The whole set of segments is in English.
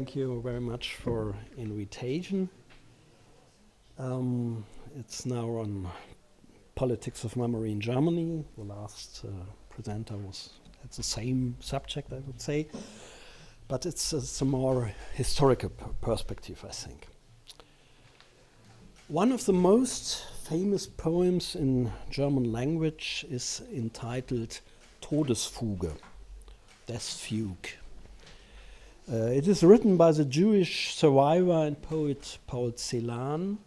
thank you very much for invitation. It's now on politics of memory in Germany. The last presenter had the same subject, I would say, but it's a more historical perspective, I think. One of the most famous poems in German language is entitled Todesfuge, Death Fugue. It is written by the Jewish survivor and poet Paul Celan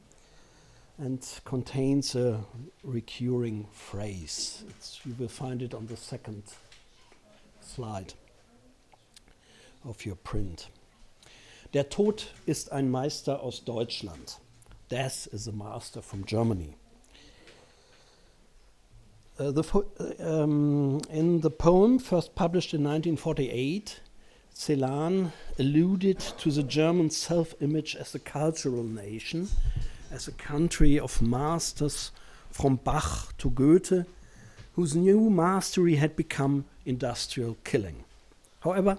and contains a recurring phrase. You will find it on the second slide of your print. Der Tod ist ein Meister aus Deutschland. Death is a master from Germany. In the poem, first published in 1948, Celan alluded to the German self-image as a cultural nation, as a country of masters from Bach to Goethe, whose new mastery had become industrial killing. However,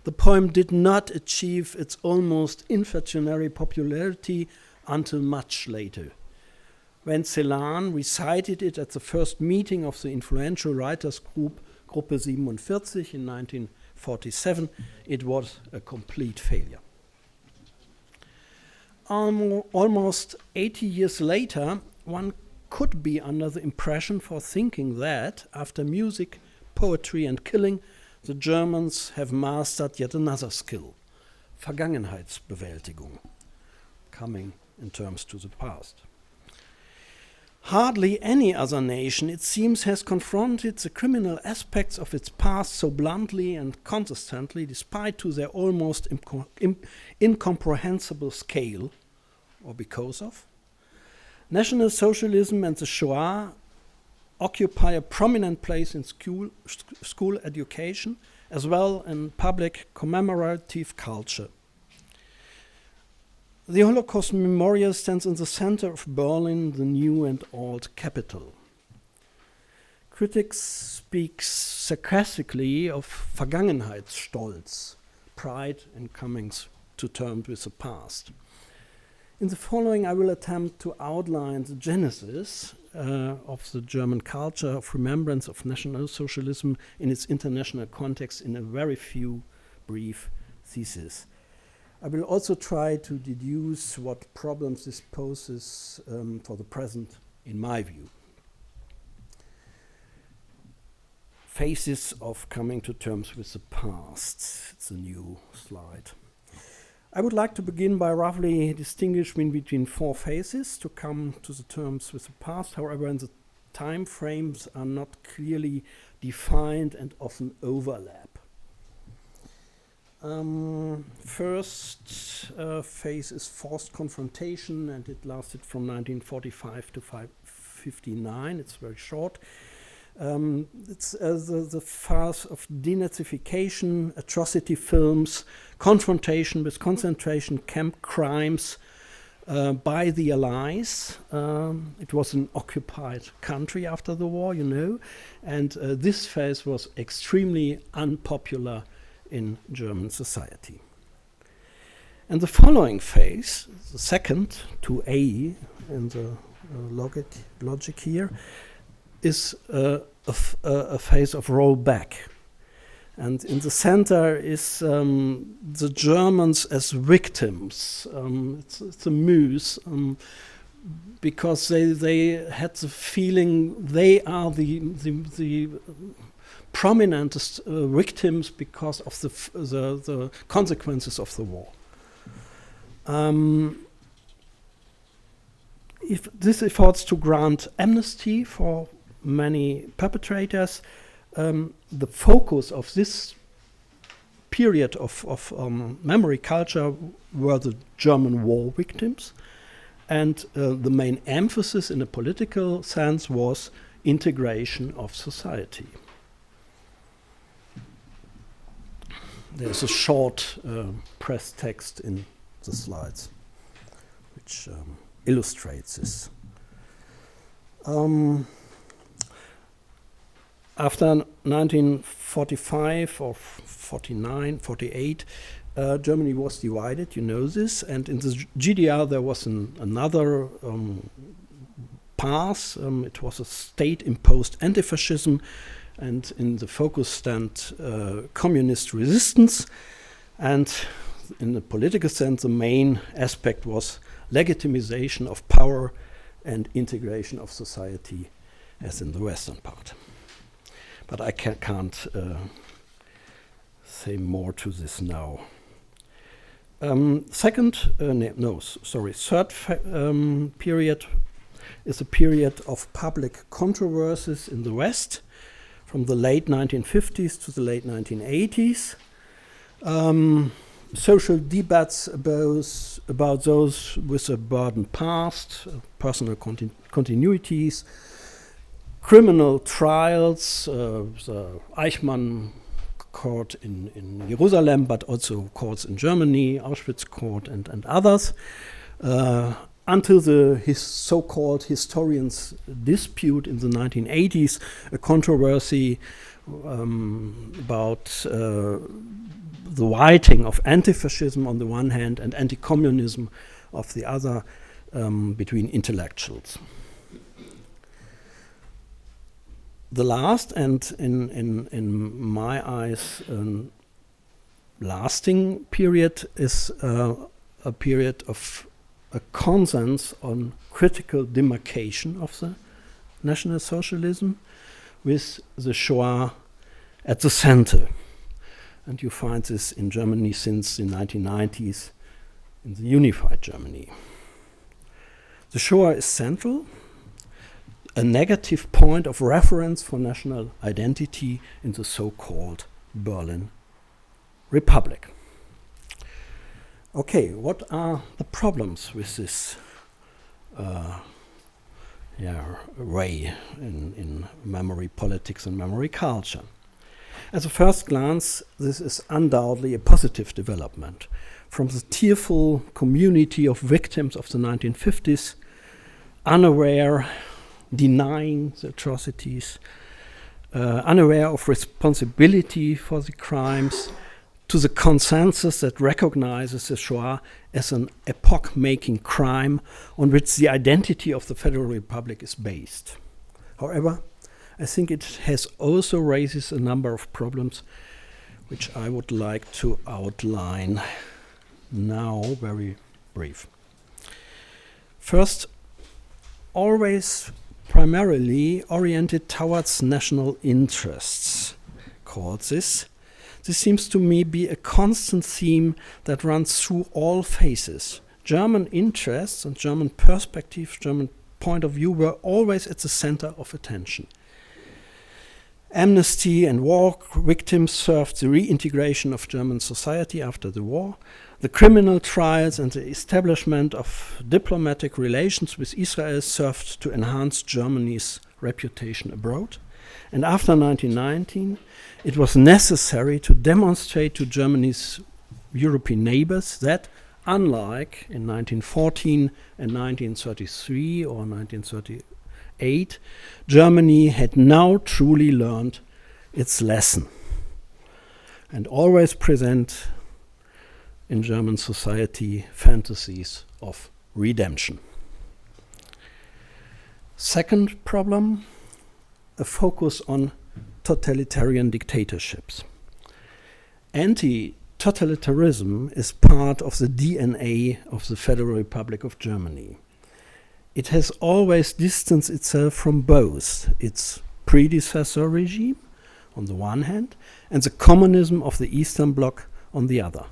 the poem did not achieve its almost inflationary popularity until much later. When Celan recited it at the first meeting of the influential writers group, Gruppe 47 in 1947, it was a complete failure. Almost 80 years later, one could be under the impression for thinking that, after music, poetry and killing, the Germans have mastered yet another skill, Vergangenheitsbewältigung, coming in terms to the past. Hardly any other nation, it seems, has confronted the criminal aspects of its past so bluntly and consistently, despite to their almost incomprehensible scale, or because of. National Socialism and the Shoah occupy a prominent place in school education, as well in public commemorative culture. The Holocaust Memorial stands in the center of Berlin, the new and old capital. Critics speak sarcastically of Vergangenheitsstolz, pride in coming to terms with the past. In the following, I will attempt to outline the genesis of the German culture of remembrance of National Socialism in its international context in a very few brief theses. I will also try to deduce what problems this poses for the present, in my view. Phases of coming to terms with the past. It's a new slide. I would like to begin by roughly distinguishing between four phases to come to the terms with the past. However, the time frames are not clearly defined and often overlap. First phase is forced confrontation, and it lasted from 1945 to 1959. It's very short. It's the phase of denazification, atrocity films, confrontation with concentration camp crimes by the Allies. It was an occupied country after the war, you know, and this phase was extremely unpopular in German society. And the following phase, the second to A in the logic here, is a phase of rollback. And in the center is the Germans as victims. It's a muse, because they had the feeling they are the prominentest victims because of the consequences of the war. If this efforts to grant amnesty for many perpetrators, the focus of this period of memory culture were the German war victims, and the main emphasis in a political sense was integration of society. There's a short press text in the slides which illustrates this. After 1945 or 49, 48, Germany was divided, you know this, and in the GDR there was another path. It was a state-imposed anti-fascism, and in the focus stand communist resistance, and in the political sense the main aspect was legitimization of power and integration of society as in the western part. But I can't say more to this now. Third period is a period of public controversies in the West from the late 1950s to the late 1980s. Social debates about those with a burdened past, personal continuities, criminal trials, the Eichmann court in Jerusalem, but also courts in Germany, Auschwitz court and others, until the so-called historians' dispute in the 1980s, a controversy about the writing of anti-fascism on the one hand and anti-communism of the other between intellectuals. The last, and in my eyes, lasting period is a period of a consensus on critical demarcation of the National Socialism, with the Shoah at the center. And you find this in Germany since the 1990s, in the unified Germany. The Shoah is central, a negative point of reference for national identity in the so-called Berlin Republic. Okay, what are the problems with this way in memory politics and memory culture? At a first glance, this is undoubtedly a positive development. From the tearful community of victims of the 1950s, unaware, denying the atrocities, unaware of responsibility for the crimes, to the consensus that recognizes the Shoah as an epoch-making crime on which the identity of the Federal Republic is based. However, I think it has also raises a number of problems which I would like to outline now, very brief. First, always primarily oriented towards national interests, called this. This seems to me be a constant theme that runs through all phases. German interests and German perspective, German point of view were always at the center of attention. Amnesty and war victims served the reintegration of German society after the war. The criminal trials and the establishment of diplomatic relations with Israel served to enhance Germany's reputation abroad. And after 1919, it was necessary to demonstrate to Germany's European neighbors that, unlike in 1914 and 1933 or 1938, Germany had now truly learned its lesson and always present in German society fantasies of redemption. Second problem, a focus on totalitarian dictatorships. Anti-totalitarianism is part of the DNA of the Federal Republic of Germany. It has always distanced itself from both its predecessor regime, on the one hand, and the communism of the Eastern Bloc on the other.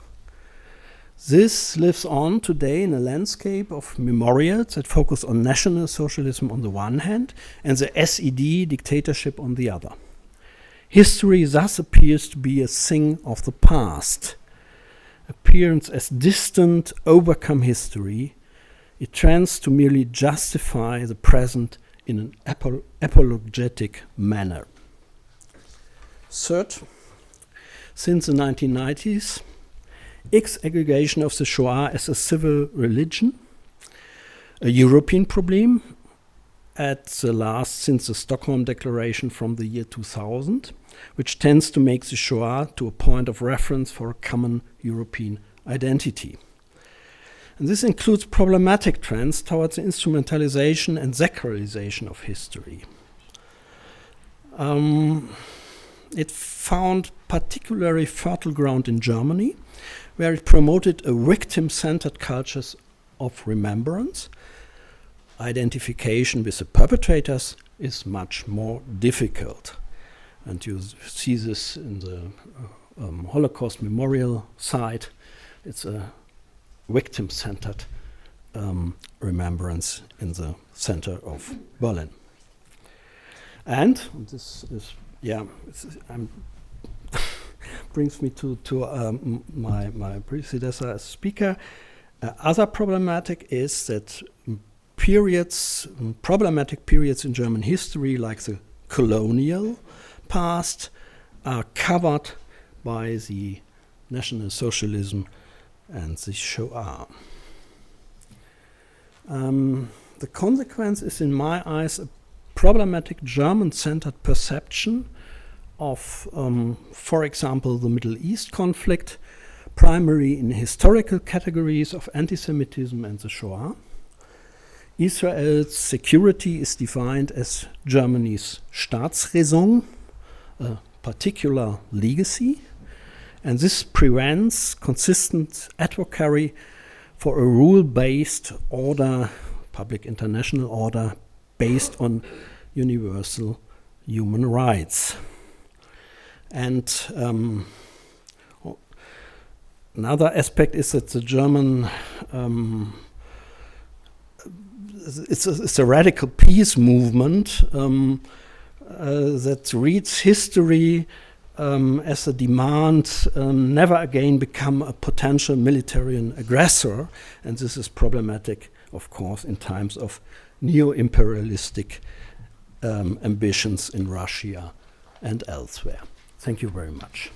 This lives on today in a landscape of memorials that focus on National Socialism on the one hand and the SED dictatorship on the other. History thus appears to be a thing of the past. Appearance as distant, overcome history, it trends to merely justify the present in an apologetic manner. Third, since the 1990s, ex-aggregation of the Shoah as a civil religion, a European problem at the last since the Stockholm Declaration from the year 2000, which tends to make the Shoah to a point of reference for a common European identity. And this includes problematic trends towards the instrumentalization and sacralization of history. It found particularly fertile ground in Germany, where it promoted a victim-centered culture of remembrance. Identification with the perpetrators is much more difficult. And you see this in the Holocaust Memorial site. It's a victim-centered remembrance in the center of Berlin. And this is, brings me to my predecessor as speaker. Other problematic is that problematic periods in German history, like the colonial past, are covered by the National Socialism and the Shoah. The consequence is, in my eyes, a problematic German-centered perception of, for example, the Middle East conflict, primarily in historical categories of anti-Semitism and the Shoah. Israel's security is defined as Germany's Staatsräson, a particular legacy, and this prevents consistent advocacy for a rule-based order, public international order, based on universal human rights. And another aspect is that the German it's a radical peace movement that reads history as a demand never again become a potential military aggressor, and this is problematic, of course, in times of neo-imperialistic ambitions in Russia and elsewhere. Thank you very much.